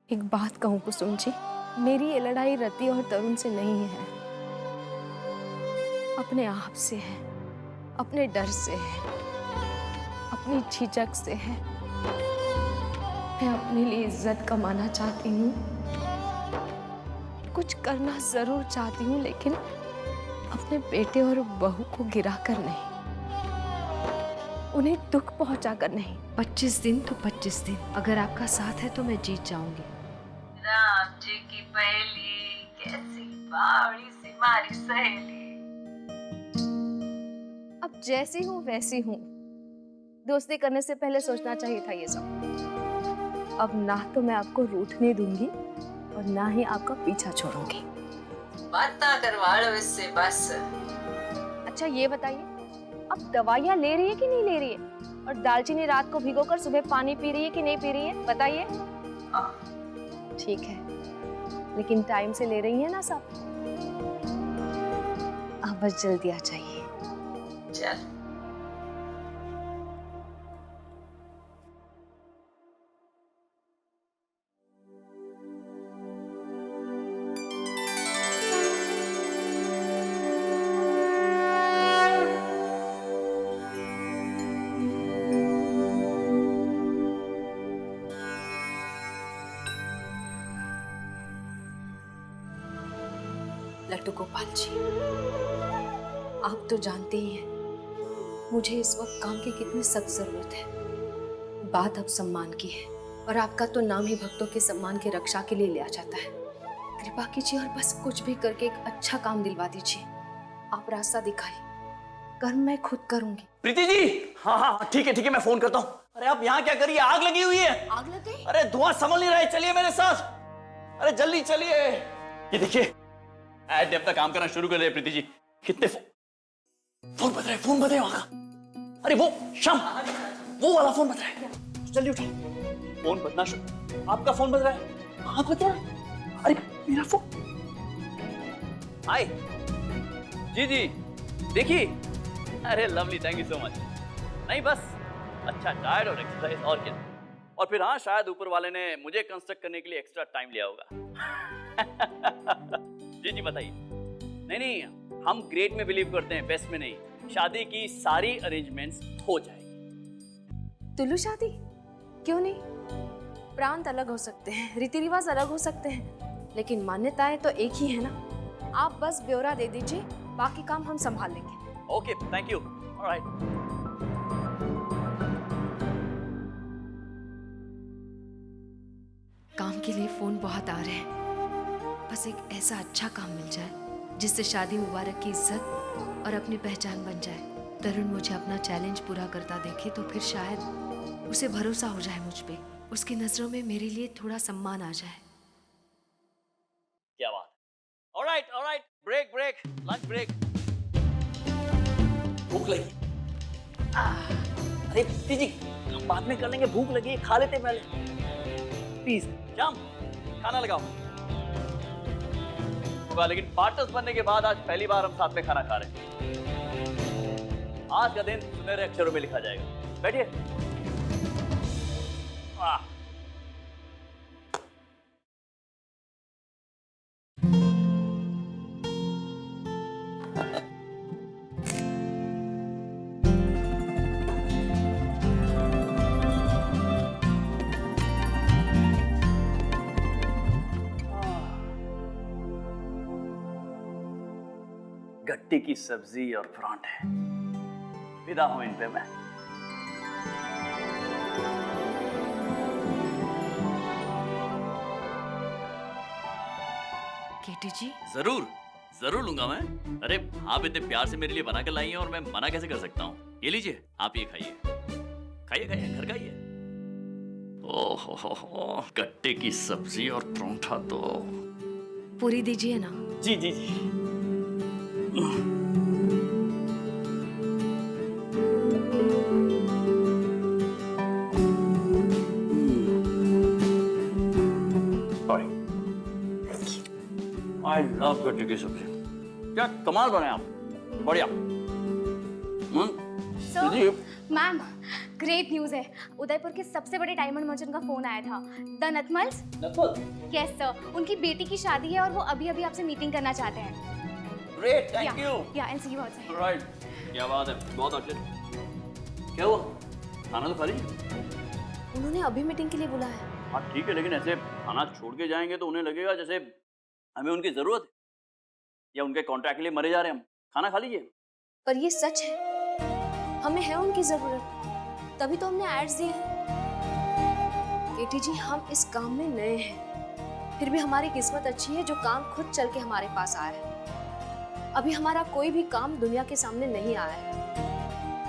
एक बात कहूँ कुसुम जी, मेरी ये लड़ाई रति और तरुण से नहीं है, अपने आप से है, अपने डर से है, अपनी झिझक से है। मैं अपने लिए इज्जत कमाना चाहती हूँ, कुछ करना जरूर चाहती हूँ, लेकिन अपने बेटे और बहू को गिराकर नहीं, उन्हें दुख पहुंचाकर नहीं। 25 दिन तो 25 दिन, अगर आपका साथ है तो मैं जीत जाऊंगी। राम जी की पहेली कैसी बावड़ी सी मारी सहेली। अब जैसी हूँ वैसी हूँ, दोस्ती करने से पहले सोचना चाहिए था ये सब। अब ना तो मैं आपको रूठने दूंगी और ना ही आपका पीछा छोड़ूंगी। बातें करवा लो इससे बस। अच्छा ये बताइए, अब दवाइयाँ ले रही है कि नहीं ले रही है? और दालचीनी रात को भिगोकर सुबह पानी पी रही है कि नहीं पी रही है? बताइए। ठीक है, लेकिन टाइम से ले रही है ना सब? आप बस जल्दी आ जाइए। चल लट्टू गोपाल जी, आप तो जानते ही हैं मुझे इस वक्त काम की कितनी सख्त जरूरत है। बात अब सम्मान की है और आपका तो नाम ही भक्तों के सम्मान की रक्षा के लिए लिया जाता है। कृपा कीजिए और बस कुछ भी करके एक अच्छा काम दिलवा दीजिए। आप रास्ता दिखाइए, कर्म मैं खुद करूंगी। प्रीति जी, हाँ हाँ ठीक है, मैं फोन करता हूँ। अरे आप यहाँ क्या करिए, आग लगी हुई है। आग लग गई? अरे धुआं संभल नहीं रहा है, चलिए मेरे साथ। अरे जल्दी चलिए। ये देखिए, ऐड अपना काम करना शुरू कर दे। प्रीति जी, कितने फोन बज रहे वहां का। अरे वो शाम, वो वाला फोन बज रहा है। जल्दी उठाओ, फोन बजना शुरू। आपका फोन बज रहा है। हाँ बज रहा है। अरे मेरा फोन। हाय जी देखिए। अरे lovely, thank you so much. नहीं बस अच्छा डाइट और एक्सरसाइज और क्या। और फिर हाँ, शायद ऊपर वाले ने मुझे कंस्ट्रक्ट करने के लिए एक्स्ट्रा टाइम लिया होगा। जी बताइए। नहीं, हम ग्रेट में बिलीव करते हैं, बेस्ट में नहीं। शादी की सारी अरेंजमेंट्स हो जाएगी। तुलू शादी क्यों नहीं? प्रांत अलग हो सकते हैं, रीति रिवाज अलग हो सकते हैं, लेकिन मान्यताएं तो एक ही है ना। आप बस ब्यौरा दे दीजिए, बाकी काम हम संभाल लेंगे। Okay, thank you. ऑलराइट। काम के लिए फोन बहुत आ रहे हैं, बस एक ऐसा अच्छा काम मिल जाए जिससे शादी मुबारक की इज्जत और अपनी पहचान बन जाए। तरुण मुझे अपना चैलेंज पूरा करता देखे तो फिर शायद उसे भरोसा हो जाए मुझ पे, उसकी नजरों में मेरे लिए थोड़ा सम्मान आ जाए। क्या बात है। Alright, break, lunch break. भूख लगी। अरे प्रीति जी, हम बाद में कर लेंगे, भूख लगी है, खा लेते पहले प्लीज। जाम, खाना लगाओ। लेकिन पार्टनर्स बनने के बाद आज पहली बार हम साथ में खाना खा रहे हैं। आज का दिन सुनहरे अक्षरों में लिखा जाएगा। बैठिए। गट्टे की सब्जी और परांठे, विदा हूं इन पे मैं। केटी जी, जरूर लूंगा मैं। अरे आप इतने प्यार से मेरे लिए बना कर लाई हैं और मैं मना कैसे कर सकता हूँ। ये लीजिए, आप ये खाइए, घर का ही है। ओहो, गट्टे की सब्जी और परांठा तो। पूरी दीजिए ना। जी। I love गट्टे की सब्जी। क्या कमाल बने आप, बढ़िया। मैम, ग्रेट न्यूज़ है। उदयपुर के सबसे बड़े डायमंड मर्चेंट का फोन आया था, द नथमल्स। यस सर, उनकी बेटी की शादी है और वो अभी अभी आपसे मीटिंग करना चाहते हैं। Great, thank you. Yeah and see you outside. Alright, क्या बात है, बहुत अच्छे। क्या हुआ, खाना तो खा लीजिए। उन्होंने अभी मीटिंग के लिए बुलाया है। हाँ ठीक है, लेकिन ऐसे खाना छोड़ के जाएंगे तो उन्हें लगेगा जैसे हमें उनकी जरूरत है या उनके कॉन्ट्रैक्ट के लिए मरे जा रहे हैं हम। खाना खा लीजिए। पर ये सच है, हमें है उनकी जरूरत, तभी तो हमने एड्स दिए हैं। केटी जी, हम इस काम में नए हैं, फिर भी हमारी किस्मत अच्छी है जो काम खुद चल के हमारे पास आया है। अभी हमारा कोई भी काम दुनिया के सामने नहीं आया है।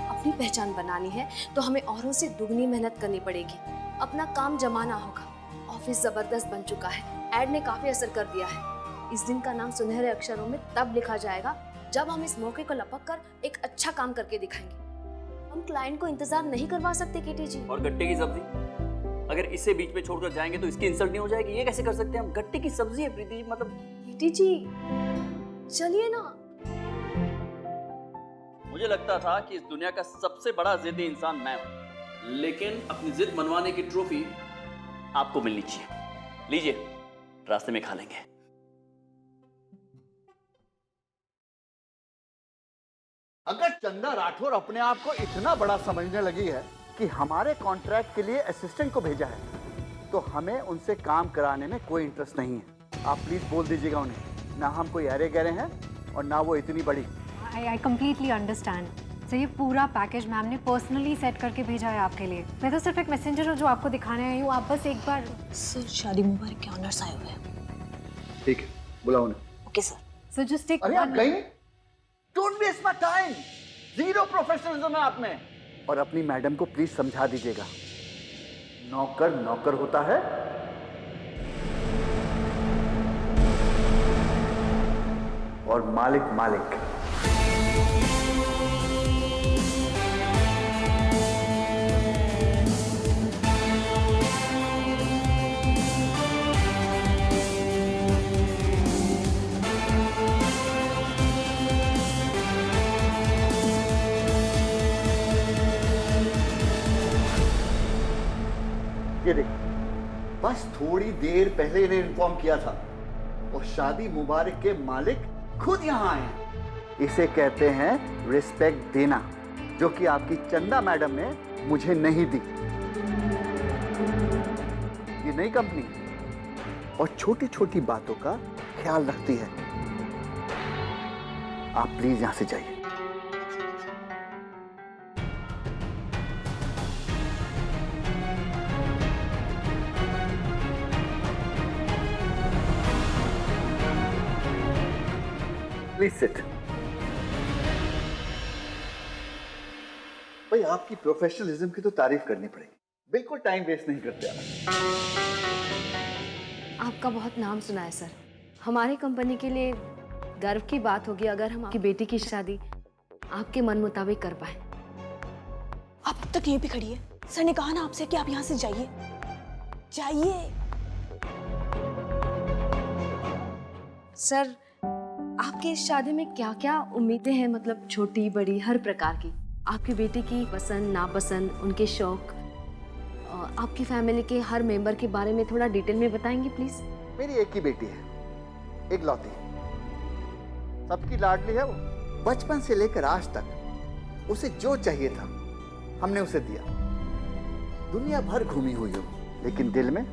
अपनी पहचान बनानी है तो हमें औरों से दुगनी मेहनत करनी पड़ेगी। अपना काम जमाना होगा। ऑफिस जबरदस्त बन चुका है, एड ने काफी असर कर दिया है। इस दिन का नाम सुनहरे अक्षरों में तब लिखा जाएगा जब हम इस मौके को लपक कर एक अच्छा काम करके दिखाएंगे। हम क्लाइंट को इंतजार नहीं करवा सकते केटी जी। और गट्टे की सब्जी, अगर इसे बीच में छोड़कर जाएंगे तो इसकी इंसल्ट नहीं हो जाएगी? ये कैसे कर सकते हैं हम? गट्टे की सब्जी है प्रीति जी, मतलब। केटी जी चलिए ना। मुझे लगता था कि इस दुनिया का सबसे बड़ा जिद्दी इंसान मैं हूं, लेकिन अपनी जिद मनवाने की ट्रॉफी आपको मिलनी चाहिए। लीजिए, रास्ते में खा लेंगे। अगर चंदा राठौर अपने आप को इतना बड़ा समझने लगी है कि हमारे कॉन्ट्रैक्ट के लिए असिस्टेंट को भेजा है, तो हमें उनसे काम कराने में कोई इंटरेस्ट नहीं है। आप प्लीज बोल दीजिएगा उन्हें, ना हम कोई अरे गहरे हैं और ना वो इतनी बड़ी। I completely understand sir. ये पूरा पैकेज मैम ने पर्सनली सेट करके भेजा है आपके लिए। मैं तो सिर्फ एक मैसेंजर हूँ जो आपको दिखाने आई हूँ। आप बस एक बार। सर, शादी मुबारक के ऑनर्स आए हुए हैं। ठीक है, बुलाओ उन्हें। Okay sir. Sir just take. अरे आप गई? Don't waste my time. Zero professionalism है आप में। और अपनी मैडम को प्लीज समझा दीजिएगा, नौकर नौकर होता है, और मालिक मालिक। ये देखिए, बस थोड़ी देर पहले इन्हें इन्फॉर्म किया था और शादी मुबारक के मालिक खुद यहाँ आए हैं। इसे कहते हैं रिस्पेक्ट देना, जो कि आपकी चंदा मैडम ने मुझे नहीं दी। ये नई कंपनी और छोटी छोटी बातों का ख्याल रखती है। आप प्लीज यहां से जाइए। Please sit. भाई, आपकी प्रोफेशनलिज्म की तो तारीफ करनी पड़ेगी। बिल्कुल टाइम वेस्ट नहीं करते आप। आपका बहुत नाम सुना है सर। हमारी कंपनी के लिए गर्व की बात होगी अगर हम आपकी बेटी की शादी आपके मन मुताबिक कर पाए। आप अब तक यहीं पे खड़ी है। सर ने कहा ना आपसे कि आप यहाँ से जाइए, जाइए। सर, आपकी इस शादी में क्या क्या उम्मीदें हैं, मतलब छोटी बड़ी हर प्रकार की? आपकी बेटी की पसंद नापसंद, उनके शौक, आपकी फैमिली के हर मेंबर के बारे में थोड़ा डिटेल में बताएंगे प्लीज? मेरी एक ही बेटी है, इकलौती, सबकी लाडली है वो। बचपन से लेकर आज तक उसे जो चाहिए था हमने उसे दिया। दुनिया भर घूमी हुई हो, लेकिन दिल में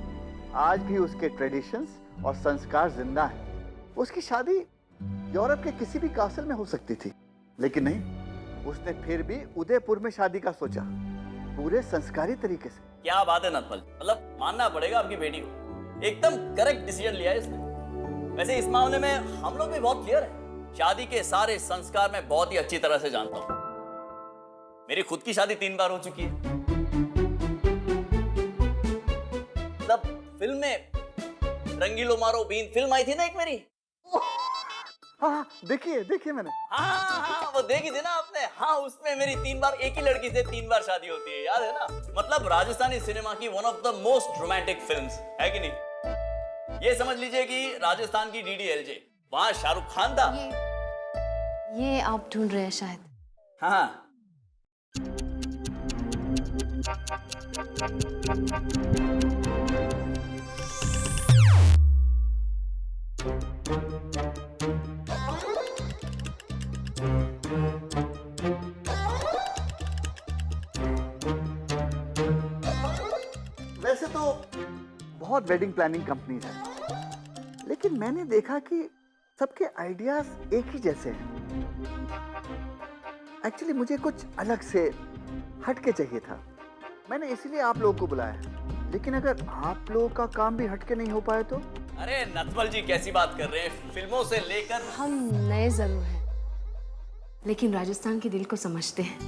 आज भी उसके ट्रेडिशंस और संस्कार जिंदा हैं। उसकी शादी यूरोप के किसी भी कासल में हो सकती थी, लेकिन नहीं, उसने फिर भी उदयपुर में शादी का सोचा, पूरे संस्कारी तरीके से। क्या बात है नथमल, मतलब मानना पड़ेगा आपकी बेटी को, एकदम करेक्ट डिसीजन लिया है इसने। वैसे इस मामले में हम लोग भी बहुत क्लियर है। शादी के सारे संस्कार मैं बहुत ही अच्छी तरह से जानता हूँ। मेरी खुद की शादी 3 बार हो चुकी है। मतलब फिल्म में रंगीलो मारो बीन फिल्म आई थी ना एक मेरी। हाँ, देखिए मैंने। हाँ, वो देखी थी ना आपने। हाँ, उसमें मेरी 3 बार एक ही लड़की से 3 बार शादी होती है, याद है ना? मतलब राजस्थानी सिनेमा की one of the most romantic films है कि नहीं? ये समझ लीजिए कि राजस्थान की DDLJ, वहां शाहरुख खान था। ये आप ढूंढ रहे हैं शायद। हाँ, वैसे तो बहुत वेडिंग प्लानिंग कंपनीज हैं, लेकिन मैंने देखा कि सबके आइडियाज एक ही जैसे हैं। एक्चुअली मुझे कुछ अलग से हटके चाहिए था, मैंने इसीलिए आप लोगों को बुलाया है। लेकिन अगर आप लोगों का काम भी हटके नहीं हो पाए तो? अरे नथमल जी कैसी बात कर रहे हैं, फिल्मों से लेकर। हम नए जरूर हैं, लेकिन राजस्थान के दिल को समझते हैं।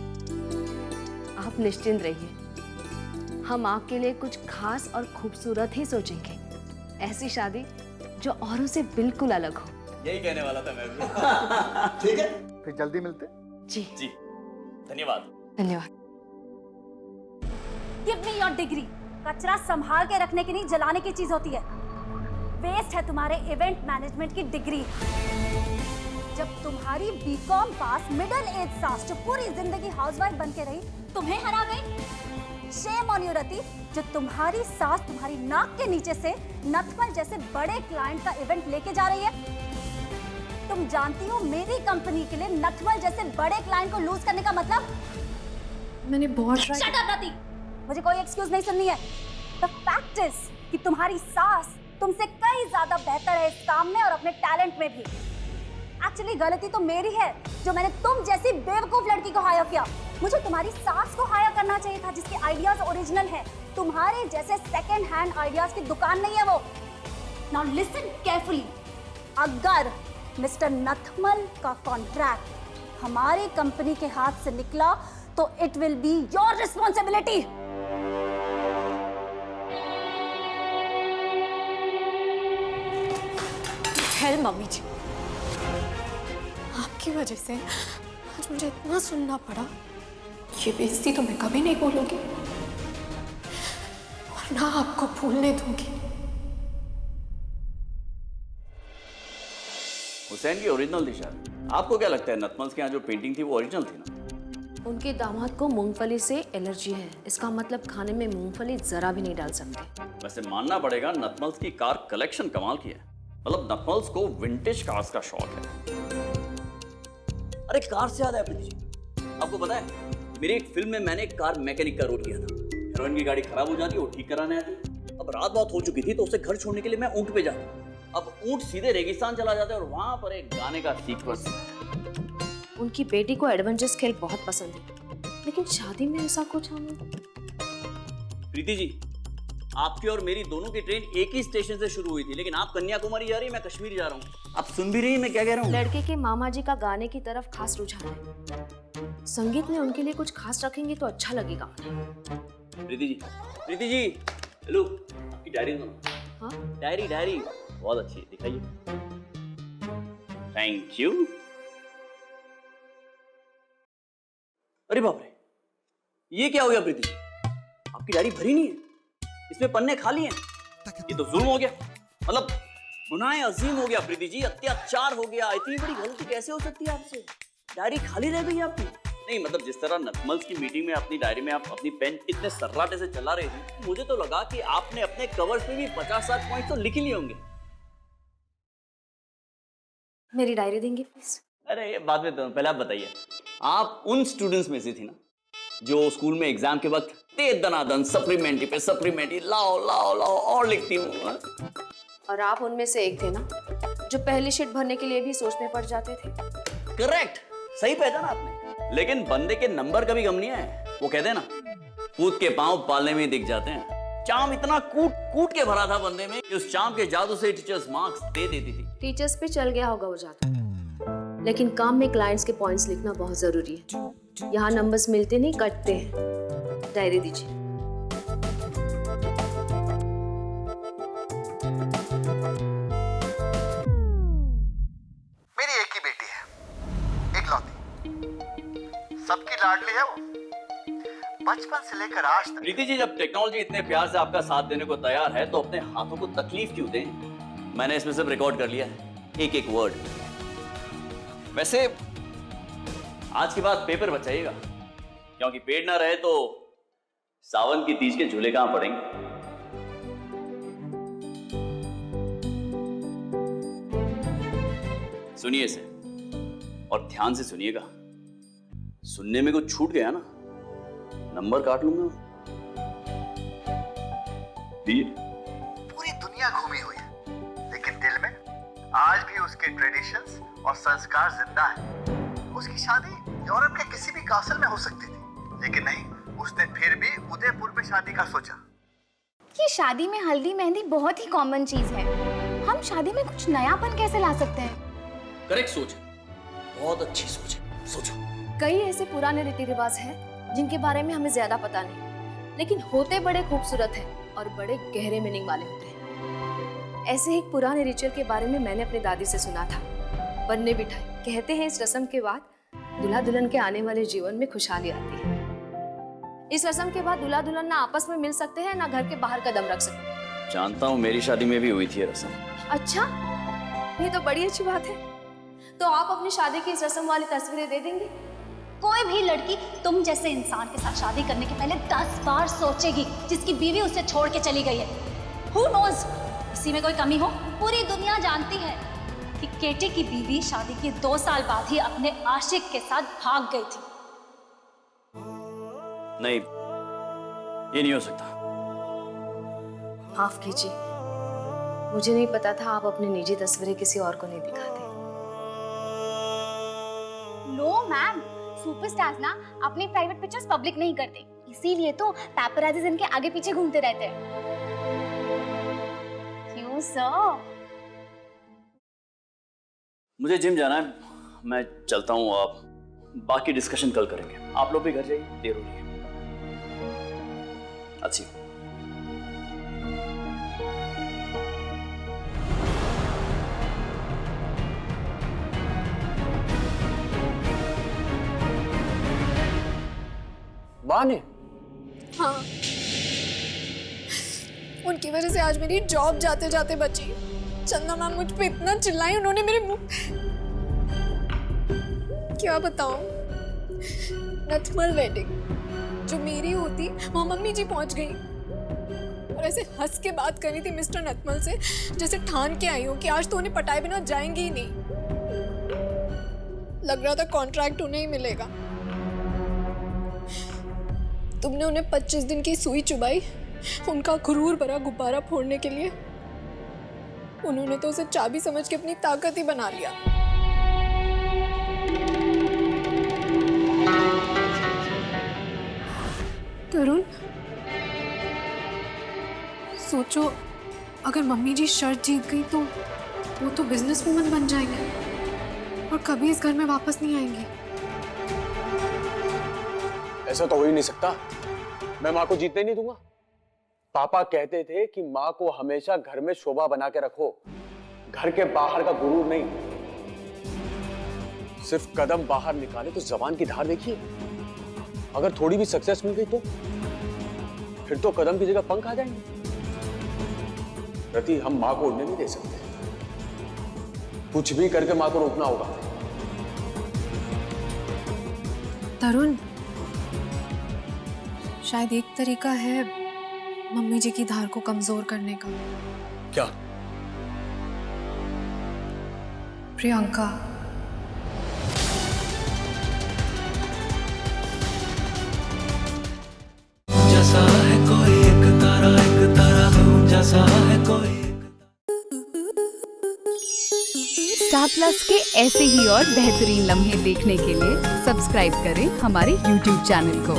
आप निश्चिंत रहिए, हम आपके लिए कुछ खास और खूबसूरत ही सोचेंगे। ऐसी शादी जो औरों से बिल्कुल अलग हो। यही कहने वाला था मैं भी। ठीक है, फिर जल्दी मिलते। जी जी धन्यवाद। धन्यवाद। Give me your degree. कचरा संभाल के रखने की नहीं, जलाने की चीज होती है। वेस्ट है तुम्हारे इवेंट मैनेजमेंट की डिग्री। जब तुम्हारी बीकॉम पास मिडिल एज सास जो पूरी जिंदगी हाउसवाइफ बन के रही तुम्हें हरा गई। शेम ऑन यू रति, जो तुम्हारी सास तुम्हारी नाक के नीचे से नथमल जैसे बड़े क्लाइंट का इवेंट लेके जा रही है। तुम जानती हो मेरी कंपनी के लिए नथमल जैसे बड़े क्लाइंट को लूज करने का मतलब? मैंने बहुत शट अप रति, मुझे कोई एक्सक्यूज नहीं सुननी है। द फैक्ट इज कि तुम्हारी सास तुमसे कई ज्यादा बेहतर है इस काम में और अपने टैलेंट में भी। एक्चुअली गलती तो मेरी है जो मैंने तुम जैसी बेवकूफ लड़की को हायर किया। मुझे तुम्हारी सास को हायर करना चाहिए था जिसके आइडियाज ओरिजिनल हैं। तुम्हारे जैसे सेकंड हैंड आइडियाज की दुकान नहीं है वो। नाउ लिसन केयरफुली, अगर मिस्टर नथमल का कॉन्ट्रैक्ट हमारी कंपनी के हाथ से निकला तो it will be your responsibility. खैर मम्मी जी, आपकी वजह से आज मुझे इतना सुनना पड़ा। ये बेइज्जती तो मैं कभी नहीं भूलूंगी और ना आपको भूलने दूंगी। हुसैन की ओरिजिनल थी शायद। आपको क्या लगता है नथमल के यहाँ जो पेंटिंग थी वो ओरिजिनल थी ना? उनके दामाद को मूंगफली से एलर्जी है, इसका मतलब खाने में मूंगफली जरा भी नहीं डाल सकते। वैसे मानना पड़ेगा नथमल्स की कार कलेक्शन कमाल की है। मतलब नथमल्स को विंटेज कार्स का शौक है। अरे कार से याद है प्रीति जी, आपको पता है मेरी एक फिल्म में मैंने एक कार मैकेनिक का रोल किया था। हीरोइन की गाड़ी खराब हो जाती, वो ठीक कराने आती। अब रात बहुत हो चुकी थी तो उसे घर छोड़ने के लिए मैं ऊंट पे जाता। अब ऊंट सीधे रेगिस्तान चला जाता है और वहां पर एक गाने का सीक्वेंस। उनकी बेटी को एडवेंचरस खेल बहुत पसंद है, लेकिन शादी में ऐसा कुछ हमें। प्रीति जी, आपकी और मेरी दोनों की ट्रेन एक ही स्टेशन से शुरू हुई थी, लेकिन आप कन्याकुमारी जा रही, मैं कश्मीर जा रहा हूँ। आप सुन भी रही हैं मैं क्या कह रहा हूँ? लड़के के मामा जी का गाने की तरफ खास रुझान है। संगीत में उनके लिए कुछ खास रखेंगे तो अच्छा लगेगा उन्हें। प्रीति जी, हेलो, आपकी डायरी सुनो। हाँ? डायरी बहुत अच्छी है, दिखाइए। Thank you. अरे बाप रे, ये क्या हो गया प्रीति जी? आपकी डायरी भरी नहीं है, इसमें पन्ने खाली हैं। ये तो जुल्म हो गया, मतलब गुनाह अजीम हो गया प्रीति जी, अत्याचार हो गया। इतनी बड़ी गलती कैसे हो सकती है आपसे? डायरी खाली रह गई आपकी। नहीं मतलब जिस तरह नथमल्स की मीटिंग में अपनी डायरी में आप अपनी पेन इतने सर्राटे से चला रही थी, मुझे तो लगा कि आपने अपने कवर्स पे भी 50-60 पॉइंट तो लिख ही लिए होंगे। मेरी डायरी देंगे प्लीज? अरे ये बाद में तो, पहले आप बताइए, आप उन स्टूडेंट्स में से थी ना जो स्कूल में एग्जाम के वक्त दनादन सप्लीमेंट्री पे सप्लीमेंट्री लाओ और लिखती हूँ। और आप उनमें से एक थे ना जो पहली शीट भरने के लिए भी सोच में पड़ जाते थे। करेक्ट, सही पहचाना आपने। लेकिन बंदे के नंबर कभी कम नहीं है। वो कहते हैं ना, कूद के पांव पालने में दिख जाते हैं। चाम इतना कूट के भरा था बंदे में कि उस चाम के जादू से टीचर्स मार्क्स दे देती थी। टीचर्स पे चल गया होगा वो जाता, लेकिन काम में क्लाइंट्स के पॉइंट्स लिखना बहुत जरूरी है। यहाँ नंबर्स मिलते नहीं, कटते हैं। डायरी दीजिए। मेरी एक ही बेटी है, इकलौती, सबकी लाडली है वो, बचपन से लेकर आज तक। प्रीति जी, जब टेक्नोलॉजी इतने प्यार से आपका साथ देने को तैयार है तो अपने हाथों को तकलीफ क्यों दें? मैंने इसमें सब रिकॉर्ड कर लिया है, एक वर्ड। वैसे आज के बाद पेपर बचाइएगा, क्योंकि पेड़ ना रहे तो सावन की तीज के झूले कहां पड़ेंगे? सुनिए इसे और ध्यान से सुनिएगा। सुनने में कुछ छूट गया ना, नंबर काट लूंगा। पूरी दुनिया घूमी हुई है, लेकिन दिल में आज भी उसके ट्रेडिशंस और संस्कार जिंदा है। उसकी शादी यूरोप के किसी भी कासल में हो सकती थी, लेकिन नहीं, उसने फिर भी उदयपुर में शादी का सोचा। ये शादी में हल्दी मेहंदी बहुत ही कॉमन चीज है, हम शादी में कुछ नयापन कैसे ला सकते हैं? करेक्ट सोच, बहुत अच्छी सोच है, सोचो। कई ऐसे पुराने रीति रिवाज हैं जिनके बारे में हमें ज्यादा पता नहीं, लेकिन होते बड़े खूबसूरत हैं और बड़े गहरे मीनिंग वाले होते हैं। ऐसे एक पुराने रिचुअल के बारे में मैंने अपनी दादी से सुना था, बनने बिठाई। कहते हैं इस रस्म के बाद दूल्हा दुल्हन के आने वाले जीवन में खुशहाली आती है। इस रस्म के बाद दूल्हा दुल्हन ना आपस में मिल सकते हैं, ना घर के बाहर कदम रख सकते। जानता हूँ, मेरी शादी में भी हुई थी ये रस्म। अच्छा, ये तो बड़ी अच्छी बात है। तो आप अपनी शादी की इस रस्म वाली तस्वीरें दे देंगे? कोई भी लड़की तुम जैसे इंसान के साथ शादी करने के पहले 10 बार सोचेगी, जिसकी बीवी उसे छोड़ के चली गई है। Who knows, इसी में कोई कमी हो? पूरी दुनिया जानती है कि केटी की बीवी शादी के 2 साल बाद ही अपने आशिक के साथ भाग गई थी। नहीं, ये नहीं हो सकता। माफ कीजिए, मुझे नहीं पता था आप अपनी निजी तस्वीरें किसी और को नहीं दिखाते। नो मैम, सुपरस्टार्स ना अपनी प्राइवेट पिक्चर्स पब्लिक नहीं करते, इसीलिए तो पैपराजीज इनके आगे पीछे घूमते रहते हैं। क्यों सर? मुझे जिम जाना है, मैं चलता हूँ। आप बाकी डिस्कशन कल करेंगे। आप लोग भी घर जाइए, देर हो रही है। अच्छी माँ ने? हाँ, उनकी वजह से आज मेरी जॉब जाते जाते बची। चंदा मैम मुझ पे इतना चिल्लाई, उन्होंने मेरे मुंह, क्या बताऊं, नथमल वेडिंग जो मेरी होती वहाँ मम्मी जी पहुंच गई और ऐसे हंस के बात करी थी मिस्टर नथमल से, जैसे ठान के आई हूँ कि आज तो उन्हें पटाए बिना जाएंगी ही नहीं। लग रहा था कॉन्ट्रैक्ट उन्हें ही मिलेगा। तुमने उन्हें 25 दिन की सुई चुभाई उनका गुरूर भरा गुब्बारा फोड़ने के लिए। उन्होंने तो उसे चाबी समझ के अपनी ताकत ही बना लिया। तरुण, सोचो अगर मम्मी जी शर्त जीत गई तो वो तो बिजनेस वूमन बन जाएंगे और कभी इस घर में वापस नहीं आएंगी। ऐसा तो हो ही नहीं सकता। मैं माँ को जीतने नहीं दूंगा। पापा कहते थे कि माँ को हमेशा घर में शोभा बना के रखो, घर के बाहर का गुरूर नहीं। सिर्फ कदम बाहर निकाले तो जबान की धार देखिए। अगर थोड़ी भी सक्सेस मिल गई तो फिर तो कदम की जगह पंख आ जाएंगे। रति, हम माँ को उड़ने नहीं दे सकते। कुछ भी करके माँ को रोकना होगा। तरुण, शायद एक तरीका है मम्मी जी की धार को कमजोर करने का। क्या? प्रियंका। जैसा है कोई एक तारा हूँ, जैसा है कोई। स्टार प्लस के ऐसे ही और बेहतरीन लम्हे देखने के लिए सब्सक्राइब करें हमारे YouTube चैनल को।